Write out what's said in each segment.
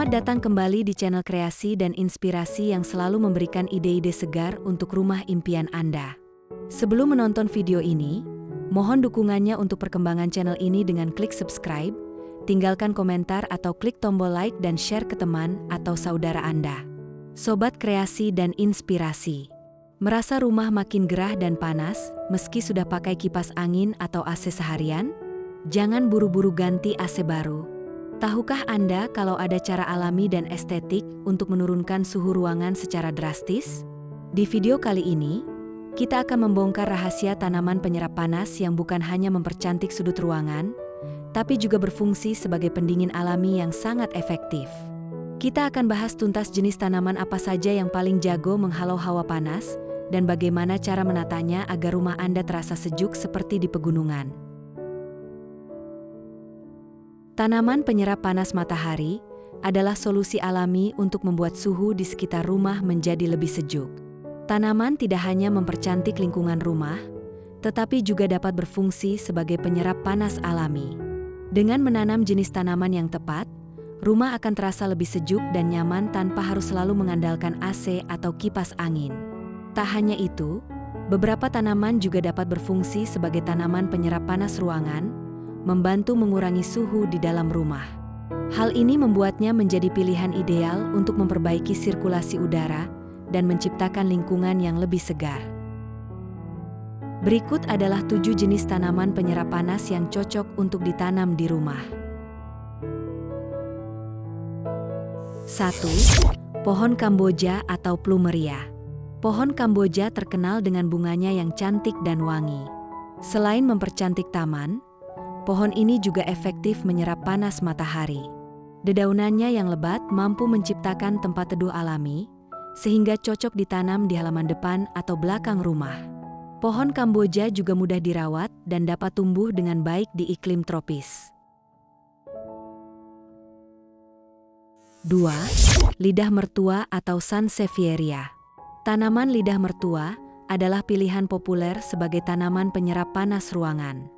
Selamat datang kembali di channel kreasi dan inspirasi yang selalu memberikan ide-ide segar untuk rumah impian Anda. Sebelum menonton video ini, mohon dukungannya untuk perkembangan channel ini dengan klik subscribe, tinggalkan komentar atau klik tombol like dan share ke teman atau saudara Anda. Sobat kreasi dan inspirasi, merasa rumah makin gerah dan panas meski sudah pakai kipas angin atau AC seharian? Jangan buru-buru ganti AC baru. Tahukah Anda kalau ada cara alami dan estetik untuk menurunkan suhu ruangan secara drastis? Di video kali ini, kita akan membongkar rahasia tanaman penyerap panas yang bukan hanya mempercantik sudut ruangan, tapi juga berfungsi sebagai pendingin alami yang sangat efektif. Kita akan bahas tuntas jenis tanaman apa saja yang paling jago menghalau hawa panas, dan bagaimana cara menatanya agar rumah Anda terasa sejuk seperti di pegunungan. Tanaman penyerap panas matahari adalah solusi alami untuk membuat suhu di sekitar rumah menjadi lebih sejuk. Tanaman tidak hanya mempercantik lingkungan rumah, tetapi juga dapat berfungsi sebagai penyerap panas alami. Dengan menanam jenis tanaman yang tepat, rumah akan terasa lebih sejuk dan nyaman tanpa harus selalu mengandalkan AC atau kipas angin. Tak hanya itu, beberapa tanaman juga dapat berfungsi sebagai tanaman penyerap panas ruangan, membantu mengurangi suhu di dalam rumah. Hal ini membuatnya menjadi pilihan ideal untuk memperbaiki sirkulasi udara dan menciptakan lingkungan yang lebih segar. Berikut adalah 7 jenis tanaman penyerap panas yang cocok untuk ditanam di rumah. 1. Pohon Kamboja atau Plumeria. Pohon Kamboja terkenal dengan bunganya yang cantik dan wangi. Selain mempercantik taman, pohon ini juga efektif menyerap panas matahari. Dedaunannya yang lebat mampu menciptakan tempat teduh alami, sehingga cocok ditanam di halaman depan atau belakang rumah. Pohon Kamboja juga mudah dirawat dan dapat tumbuh dengan baik di iklim tropis. 2. Lidah mertua atau Sansevieria. Tanaman lidah mertua adalah pilihan populer sebagai tanaman penyerap panas ruangan.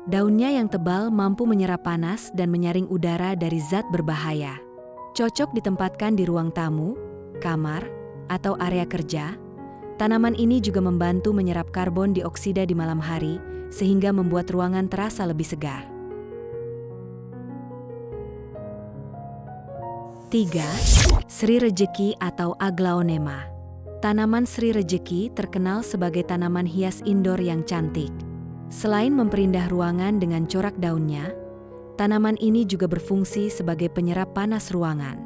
Daunnya yang tebal mampu menyerap panas dan menyaring udara dari zat berbahaya. Cocok ditempatkan di ruang tamu, kamar, atau area kerja. Tanaman ini juga membantu menyerap karbon dioksida di malam hari, sehingga membuat ruangan terasa lebih segar. 3. Sri Rejeki atau Aglaonema. Tanaman Sri Rejeki terkenal sebagai tanaman hias indoor yang cantik. Selain memperindah ruangan dengan corak daunnya, tanaman ini juga berfungsi sebagai penyerap panas ruangan.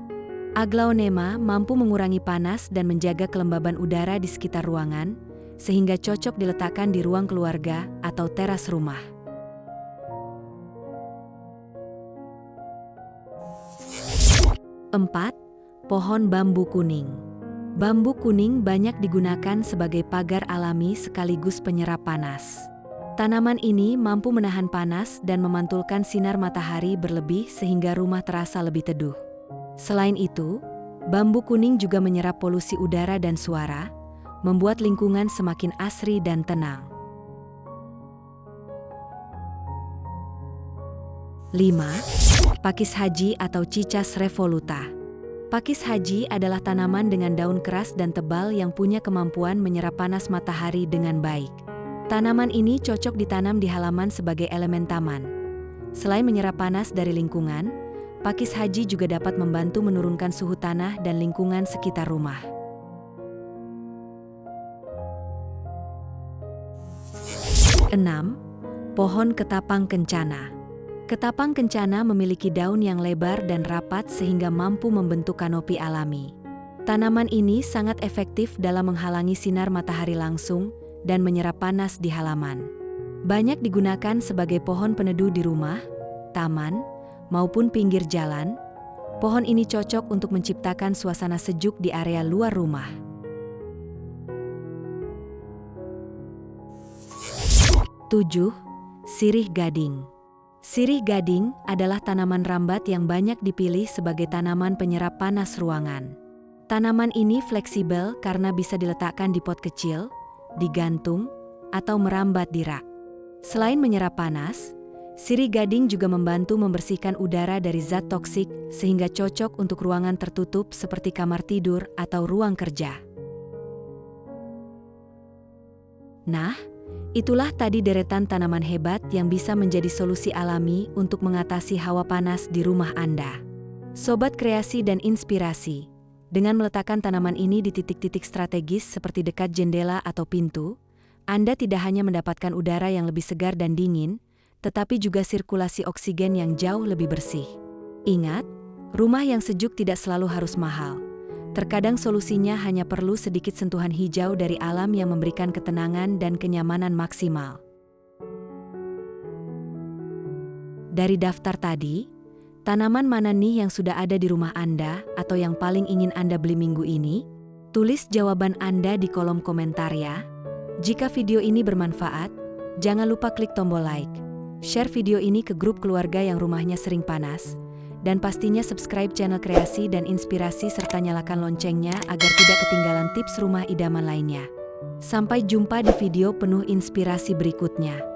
Aglaonema mampu mengurangi panas dan menjaga kelembaban udara di sekitar ruangan, sehingga cocok diletakkan di ruang keluarga atau teras rumah. 4. Pohon bambu kuning. Bambu kuning banyak digunakan sebagai pagar alami sekaligus penyerap panas. Tanaman ini mampu menahan panas dan memantulkan sinar matahari berlebih sehingga rumah terasa lebih teduh. Selain itu, bambu kuning juga menyerap polusi udara dan suara, membuat lingkungan semakin asri dan tenang. 5. Pakis haji atau Cicas revoluta. Pakis haji adalah tanaman dengan daun keras dan tebal yang punya kemampuan menyerap panas matahari dengan baik. Tanaman ini cocok ditanam di halaman sebagai elemen taman. Selain menyerap panas dari lingkungan, pakis haji juga dapat membantu menurunkan suhu tanah dan lingkungan sekitar rumah. 6. Pohon ketapang kencana. Ketapang kencana memiliki daun yang lebar dan rapat sehingga mampu membentuk kanopi alami. Tanaman ini sangat efektif dalam menghalangi sinar matahari langsung dan menyerap panas di halaman. Banyak digunakan sebagai pohon peneduh di rumah, taman, maupun pinggir jalan. Pohon ini cocok untuk menciptakan suasana sejuk di area luar rumah. 7. Sirih gading. Sirih gading adalah tanaman rambat yang banyak dipilih sebagai tanaman penyerap panas ruangan. Tanaman ini fleksibel karena bisa diletakkan di pot kecil, digantung, atau merambat di rak. Selain menyerap panas, Sirih gading juga membantu membersihkan udara dari zat toksik sehingga cocok untuk ruangan tertutup seperti kamar tidur atau ruang kerja. Nah, itulah tadi deretan tanaman hebat yang bisa menjadi solusi alami untuk mengatasi hawa panas di rumah Anda. Sobat kreasi dan inspirasi, dengan meletakkan tanaman ini di titik-titik strategis seperti dekat jendela atau pintu, Anda tidak hanya mendapatkan udara yang lebih segar dan dingin, tetapi juga sirkulasi oksigen yang jauh lebih bersih. Ingat, rumah yang sejuk tidak selalu harus mahal. Terkadang solusinya hanya perlu sedikit sentuhan hijau dari alam yang memberikan ketenangan dan kenyamanan maksimal. Dari daftar tadi, tanaman mana nih yang sudah ada di rumah Anda atau yang paling ingin Anda beli minggu ini? Tulis jawaban Anda di kolom komentar ya. Jika video ini bermanfaat, jangan lupa klik tombol like. Share video ini ke grup keluarga yang rumahnya sering panas, dan pastinya subscribe channel kreasi dan inspirasi serta nyalakan loncengnya agar tidak ketinggalan tips rumah idaman lainnya. Sampai jumpa di video penuh inspirasi berikutnya.